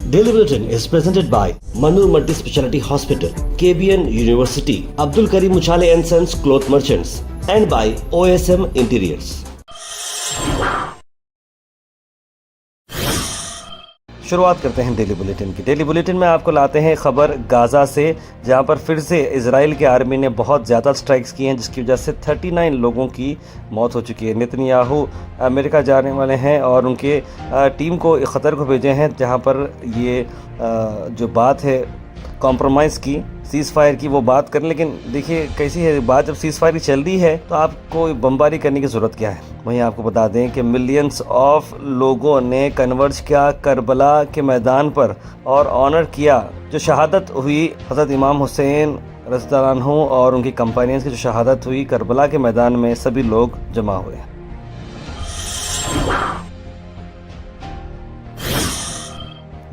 Daily Bulletin is presented by Manur Multi Speciality Hospital, KBN University, Abdul Karim Uchale and Sons Cloth Merchants, and by OSM Interiors. शुरुआत करते हैं daily bulletin की। Daily bulletin में आपको लाते हैं खबर Gaza से, जहां पर फिर से इजराइल की आर्मी ने बहुत ज़्यादा स्ट्राइक्स की हैं, जिसकी वजह से 39 लोगों की मौत हो चुकी है। नेतन्याहू अमेरिका जाने वाले हैं और उनके टीम को क़तर को भेजे हैं, जहां पर ये जो बात है कॉम्प्रोमाइज़ की, सीज़ फायर की, वो बात करें। लेकिन देखिए कैसी है बात, जब सीज़ फायर चल रही है तो आपको बमबारी करने की ज़रूरत क्या है। वहीं आपको बता दें कि मिलियंस ऑफ लोगों ने कन्वर्ज किया करबला के मैदान पर और ऑनर किया जो शहादत हुई हज़रत इमाम हुसैन रज़ियल्लाहु अन्हु और उनकी कंपेनियंस की जो शहादत हुई करबला के मैदान में। सभी लोग जमा हुए।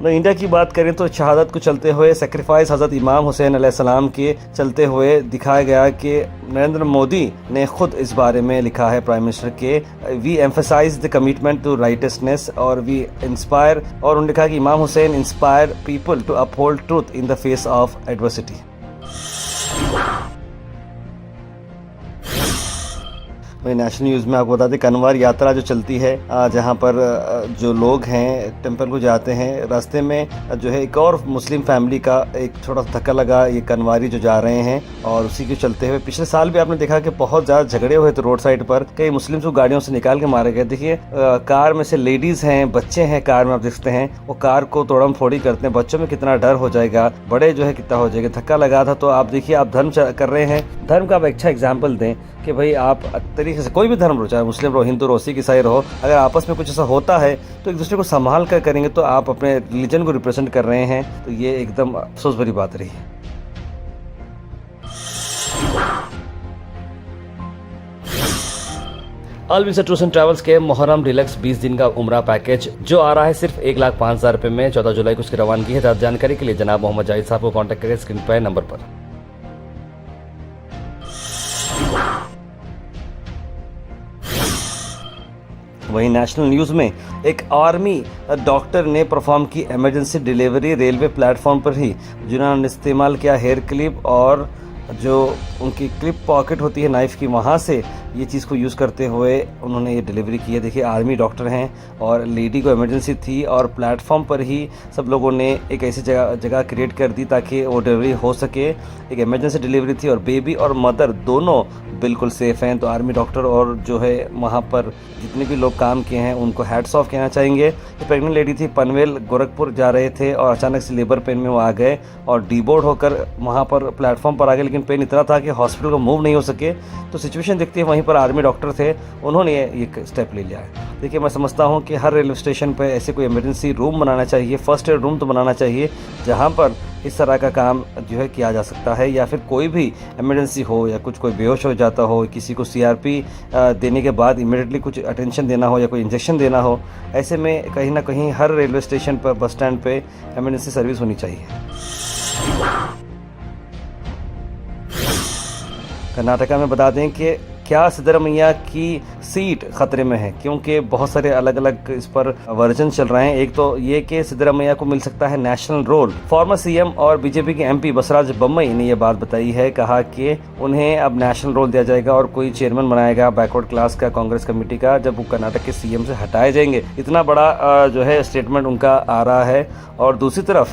इंडिया की बात करें तो शहादत को चलते हुए, सेक्रीफाइस हज़रत इमाम हुसैन अलैहिस्सलाम के चलते हुए दिखाया गया कि नरेंद्र मोदी ने खुद इस बारे में लिखा है, प्राइम मिनिस्टर के, we emphasise the commitment to righteousness और वी इंस्पायर, और उन्होंने लिखा कि Imam Hussain inspire people to uphold truth in the face of adversity. वही नेशनल न्यूज़ में आपको बता दें कन्वार यात्रा जो चलती है, जहां पर जो लोग हैं टेंपल को जाते हैं, रास्ते में जो है एक और मुस्लिम फैमिली का एक छोटा सा धक्का लगा, ये कन्वारी जो जा रहे हैं, और उसी के चलते हुए पिछले साल भी आपने देखा कि बहुत ज़्यादा झगड़े हुए थे रोड साइड पर, कई मुस्लिम को गाड़ियों से निकाल के मारे गए। देखिए कार में से लेडीज़ हैं, बच्चे हैं कार में, आप देखते हैं वो कार को तोड़म फोड़ी करते हैं। बच्चों में कितना डर हो जाएगा, बड़े जो है कितना हो जाएगा। धक्का लगा था तो आप देखिए, आप धर्म कर रहे हैं, धर्म का आप अच्छा एग्जाम्पल दें कि भाई आप तरीके से, कोई भी धर्म रहो, चाहे मुस्लिम रहो, हिंदू रहो, सिख ईसाई रहो, अगर आपस में कुछ ऐसा होता है तो एक दूसरे को संभाल कर करेंगे तो आप अपने रिलीजन को रिप्रेजेंट कर रहे हैं, तो ये एकदम अफसोस भरी बात रही है। अल वीज़ा टूर्स एंड ट्रैवल्स के मुहर्रम डिलक्स 20 दिन का उम्रा पैकेज जो आ रहा है सिर्फ 1,05,000 रुपये में, 14 जुलाई को उसकी रवानगी है। ज़्यादा जानकारी के लिए जनाब मोहम्मद जाहिद साहब को कॉन्टैक्ट करें स्क्रीन पर नंबर पर। वहीं नेशनल न्यूज़ में एक आर्मी डॉक्टर ने परफॉर्म की इमरजेंसी डिलीवरी रेलवे प्लेटफॉर्म पर ही, जिन्होंने इस्तेमाल किया हेयर क्लिप और जो उनकी क्लिप पॉकेट होती है नाइफ़ की, वहाँ से ये चीज़ को यूज़ करते हुए उन्होंने ये डिलीवरी की है। देखिए आर्मी डॉक्टर हैं और लेडी को इमरजेंसी थी और प्लेटफॉर्म पर ही सब लोगों ने एक ऐसी जगह क्रिएट कर दी ताकि वो डिलीवरी हो सके। एक इमरजेंसी डिलीवरी थी और बेबी और मदर दोनों बिल्कुल सेफ़ हैं। तो आर्मी डॉक्टर और जो है वहाँ पर जितने भी लोग काम किए हैं उनको हैट्स ऑफ कहना चाहेंगे। ये प्रेग्नेंट लेडी थी, पनवेल गोरखपुर जा रहे थे और अचानक से लेबर पेन में वो आ गए और डीबोर्ड होकर वहाँ पर प्लेटफॉर्म पर आ गए, लेकिन पेन इतना था कि हॉस्पिटल को मूव नहीं हो सके। तो सिचुएशन देखते हैं वहीं पर आर्मी डॉक्टर थे, उन्होंने ये स्टेप ले लिया है। देखिए मैं समझता हूँ कि हर रेलवे स्टेशन पर ऐसे कोई इमरजेंसी रूम बनाना चाहिए, फर्स्ट एड रूम तो बनाना चाहिए, जहाँ पर इस तरह का काम जो है किया जा सकता है। या फिर कोई भी इमरजेंसी हो या कोई बेहोश हो जाता हो, किसी को सीआरपी देने के बाद इमीडिएटली कुछ अटेंशन देना हो या कोई इंजेक्शन देना हो, ऐसे में कहीं ना कहीं हर रेलवे स्टेशन पर, बस स्टैंड पे इमरजेंसी सर्विस होनी चाहिए। कर्नाटका में बता दें कि क्या सिद्धरमैया की सीट खतरे में है, क्योंकि बहुत सारे अलग अलग इस पर वर्जन चल रहे हैं। एक तो ये कि सिद्धरमैया को मिल सकता है नेशनल रोल। फॉर्मर सीएम और बीजेपी के एमपी बसवराज बोम्मई ने ये बात बताई है, कहा कि उन्हें अब नेशनल रोल दिया जाएगा और कोई चेयरमैन बनाएगा बैकवर्ड क्लास का कांग्रेस कमेटी का, जब वो कर्नाटक के सीएम से हटाए जाएंगे। इतना बड़ा जो है स्टेटमेंट उनका आ रहा है। और दूसरी तरफ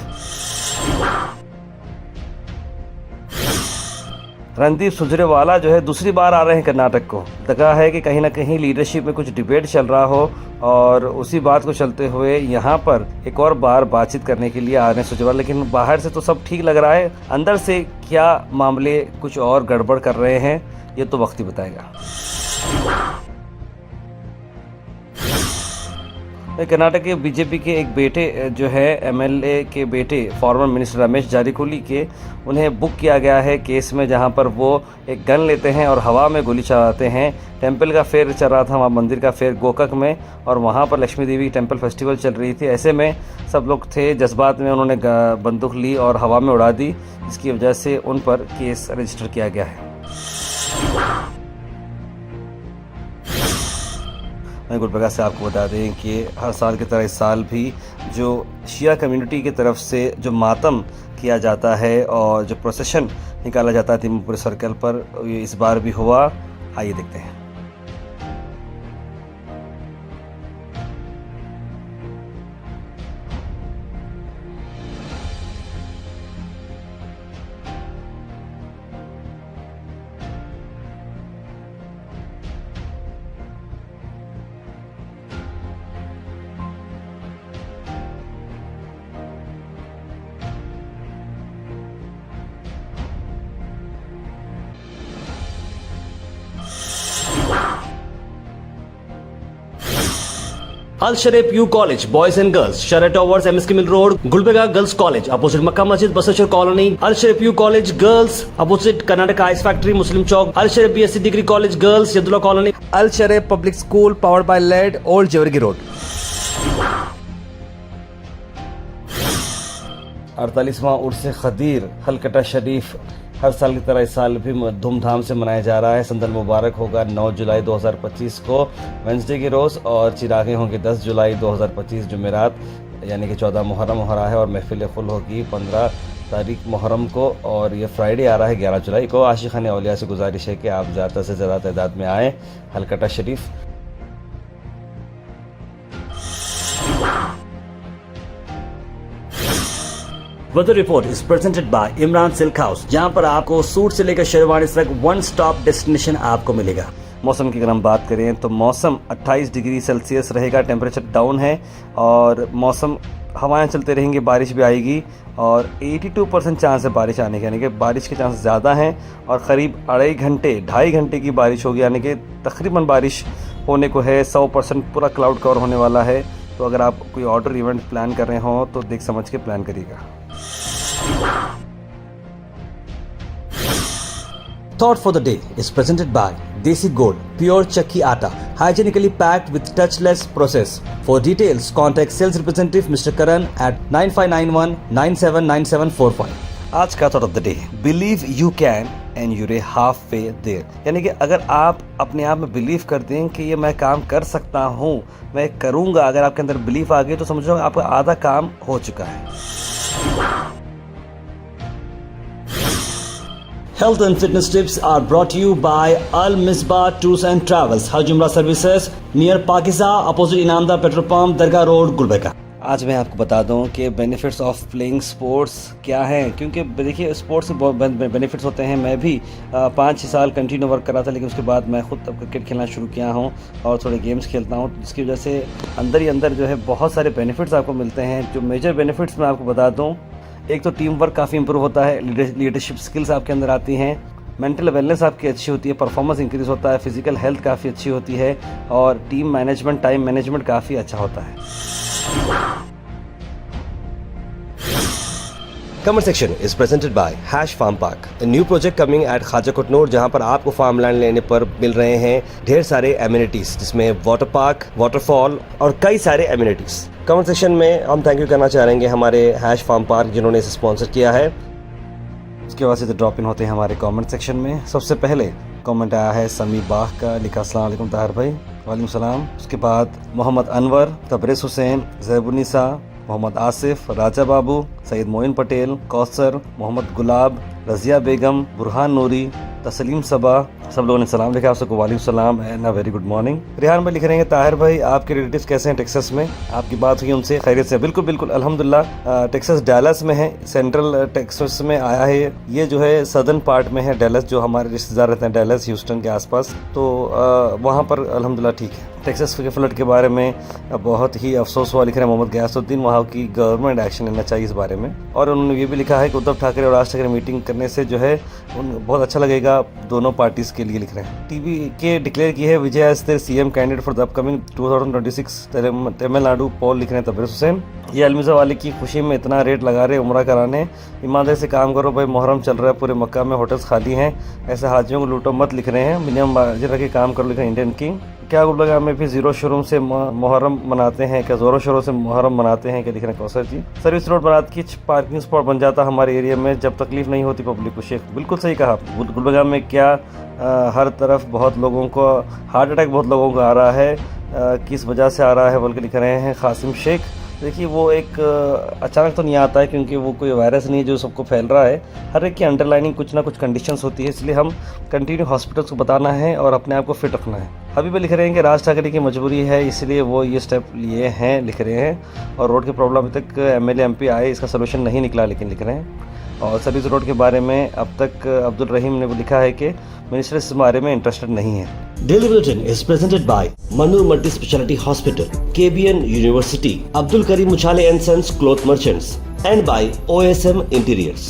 रणदीप सुरजेवाला जो है दूसरी बार आ रहे हैं कर्नाटक को। लगा है कि कहीं ना कहीं लीडरशिप में कुछ डिबेट चल रहा हो और उसी बात को चलते हुए यहाँ पर एक और बार बातचीत करने के लिए आ रहे हैं सुरजेवाला। लेकिन बाहर से तो सब ठीक लग रहा है, अंदर से क्या मामले कुछ और गड़बड़ कर रहे हैं ये तो वक्त ही बताएगा। कर्नाटक के बीजेपी के एक बेटे जो है एमएलए के बेटे फॉर्मर मिनिस्टर रमेश जारकिहोली के, उन्हें बुक किया गया है केस में, जहां पर वो एक गन लेते हैं और हवा में गोली चलाते हैं। टेंपल का फेयर चल रहा था, वहाँ मंदिर का फेयर गोकक में, और वहाँ पर लक्ष्मी देवी टेंपल फेस्टिवल चल रही थी। ऐसे में सब लोग थे जज्बात में, उन्होंने बंदूक ली और हवा में उड़ा दी, जिसकी वजह से उन पर केस रजिस्टर किया गया है। गुलबर्गा से आपको बता दें कि हर साल की तरह इस साल भी जो शिया कम्युनिटी की तरफ से जो मातम किया जाता है और जो प्रोसेशन निकाला जाता है तैमूरपुर सर्कल पर, ये इस बार भी हुआ। आइए देखते हैं। Al Sharif U College, Boys and Girls, Sharia Towers, MSK Mill Road, Gulbega Girls College, opposite Makkah Masjid, Basachar Colony. Al Sharif U College, Girls, opposite Karnataka Ice Factory, Muslim Chowk. Al Sharif BSc Degree College, Girls, Yadullah Colony. Al Sharif Public School, powered by LED, Old Jewargi Road. 48वां उर्स खदीर हलकटा शरीफ हर साल की तरह इस साल भी धूमधाम से मनाया जा रहा है। संदल मुबारक होगा 9 जुलाई 2025 को वेंसडे के रोज़ और चिरागे होंगे 10 जुलाई 2025 जुमेरात, यानी कि 14 मुहर्रम हो रहा है और महफिल खुल होगी 15 तारीख मुहर्रम को और ये फ्राइडे आ रहा है 11 जुलाई को। आशिक़ान औलिया से गुजारिश है कि आप ज़्यादा से ज़्यादा तादाद में आएँ हलकटा शरीफ। Weather report is presented by Imran Silk House, जहां पर आपको सूट से लेकर शेरवानी तक वन स्टॉप डेस्टिनेशन आपको मिलेगा। मौसम की अगर हम बात करें तो मौसम 28 डिग्री सेल्सियस रहेगा, टेम्परेचर डाउन है और मौसम हवाएं चलते रहेंगी, बारिश भी आएगी और 82% चांस है बारिश आने के, यानी कि बारिश के चांस ज़्यादा हैं और क़रीब 2.5 घंटे की बारिश होगी, यानी कि तकरीबन बारिश होने को है। 100% पूरा क्लाउड कवर होने वाला है। तो अगर आप कोई आउटडोर इवेंट प्लान कर रहे हो तो देख समझ के प्लान करिएगा। Thought for the day is presented by Desi Gold, pure chakki atta, hygienically packed with touchless process. For details, contact sales representative Mr. Karan at 9591 979745. आज का thought of the day, believe you can and you're half way there, यानी कि अगर आप अपने आप में believe करते हैं कि ये मैं काम कर सकता हूँ, मैं करूँगा, अगर आपके अंदर बिलीव आ गई तो समझो आपका आधा काम हो चुका है। Health and fitness tips are brought to you by Al Misbah Tours and Travels, Hajj Umrah Services, near Pakiza, opposite Inamda Petrol Pump, Dargah Road, Gulbeka. आज मैं आपको बता दूं कि बेनिफिट्स ऑफ प्लेइंग स्पोर्ट्स क्या हैं, क्योंकि देखिए स्पोर्ट्स के बहुत बेनिफिट्स होते हैं। मैं भी 5-6 साल कंटिन्यू वर्क कर रहा था, लेकिन उसके बाद मैं खुद अब क्रिकेट खेलना शुरू किया हूं और थोड़े गेम्स खेलता हूं, जिसकी वजह से अंदर ही अंदर जो है बहुत सारे बेनिफिट्स आपको मिलते हैं। जो मेजर बेनिफिट्स मैं आपको बता दूँ, एक तो टीम वर्क काफ़ी इंप्रूव होता है, लीडरशिप स्किल्स आपके अंदर आती हैं, मेंटल वेलनेस आपकी अच्छी होती है, परफॉर्मेंस इंक्रीज होता है, फिजिकल हेल्थ काफ़ी अच्छी होती है और टीम मैनेजमेंट, टाइम मैनेजमेंट काफ़ी अच्छा होता है। Comment section is presented by Hash Farm Park, a new project coming at Khaja Kotnoor, जहां पर आपको फार्म लैंड लेने पर मिल रहे हैं ढेर सारे एमिनिटीज, जिसमें वाटर पार्क, वाटरफॉल और कई सारे एमिनिटीज। कमेंट सेक्शन में हम थैंक यू करना चाहेंगे हमारे हैश फार्म पार्क जिन्होंने इसे स्पॉन्सर किया है। उसके बाद से ड्रॉप इन होते हैं हमारे कमेंट सेक्शन में। सबसे पहले कमेंट आया है समी बाग का, लिखा अस्सलाम वालेकुम ताहिर भाई। वालेकुम सलाम। उसके बाद मोहम्मद अनवर, तबरेज़ हुसैन, ज़ैबुन्निसा, मोहम्मद आसिफ, राजा बाबू, सईद मोइन पटेल, कौसर, मोहम्मद गुलाब, रज़िया बेगम, बुरहान नूरी, तस्लीम सबा, सब लोगों ने सलाम लिखा। आप सबको वालेकुम सलाम and a very good morning. Rihan भाई लिख रहे हैं ताहिर भाई आपके रिलेटिव्स कैसे हैं टेक्सास में, आपकी बात हुई उनसे, खैरियत से? बिल्कुल बिल्कुल अल्हम्दुलिल्लाह। टेक्सास डैलस में है, सेंट्रल टेक्सास में आया है। ये जो है सदर्न पार्ट में है डैलस, जो हमारे रिश्तेदार रहते हैं डैलस ह्यूस्टन के आसपास, तो वहाँ पर अल्हम्दुलिल्लाह ठीक है। टेक्सास के फ्लड के बारे में बहुत ही अफसोस हुआ, लिख रहे हैं मोहम्मद गयासुद्दीन, वहाँ की गवर्नमेंट एक्शन लेना चाहिए इस बारे में। और उन्होंने ये भी लिखा है कि उद्धव ठाकरे और राज ठाकरे मीटिंग करने से जो है बहुत अच्छा लगेगा दोनों पार्टीज़ के लिए, लिख रहे हैं। टीवी के डिक्लेयर की है Vijay as their CM candidate for the upcoming 2026 Tamil Nadu poll, लिख रहे हैं तबरेज़ हुसैन। ये अलमिज़ा वाले की खुशी में इतना रेट लगा रहे उम्रा कराने, ईमानदारी से काम करो भाई, मुहर्रम चल रहा है, पूरे मक्का में होटल्स खाली हैं, ऐसे हाजियों को लूटो मत, लिख रहे हैं। मिनिमम मार्जिन रख के काम करो, लिख रहे हैं इंडियन किंग। क्या गुलबर्गा में भी जीरो शोरूम से मुहर्रम मनाते हैं क्या, जोरों शोरों से मुहर्रम मनाते हैं क्या, लिख रहे हैं कौसर जी। सर्विस रोड बनात की पार्किंग स्पॉट बन जाता हमारे एरिया में, जब तकलीफ नहीं होती पब्लिक को। शेख बिल्कुल सही कहा। गुलबर्गा में क्या हर तरफ बहुत लोगों को हार्ट अटैक बहुत लोगों को आ रहा है, किस वजह से आ रहा है बोल के लिख रहे हैं कासिम शेख। देखिए वो एक अचानक तो नहीं आता है, क्योंकि वो कोई वायरस नहीं है जो सबको फैल रहा है। हर एक की अंडरलाइनिंग कुछ ना कुछ कंडीशंस होती है, इसलिए हम कंटिन्यू हॉस्पिटल्स को बताना है और अपने आप को फिट रखना है। अभी भी लिख रहे हैं कि राज ठाकरे की मजबूरी है, इसलिए वो ये स्टेप लिए हैं, लिख रहे हैं। और रोड की प्रॉब्लम अभी तक एमएलए एमपी आए, इसका सोल्यूशन नहीं निकला, लेकिन लिख रहे हैं। और सर्विस रोड के बारे में अब तक अब्दुल रहीम ने लिखा है कि मिनिस्टर इस बारे में इंटरेस्टेड नहीं है। Daily Bulletin is presented by Manur Multi Speciality Hospital, KBN University, Abdul Karim Uchale and Sons Cloth Merchants, and by OSM Interiors.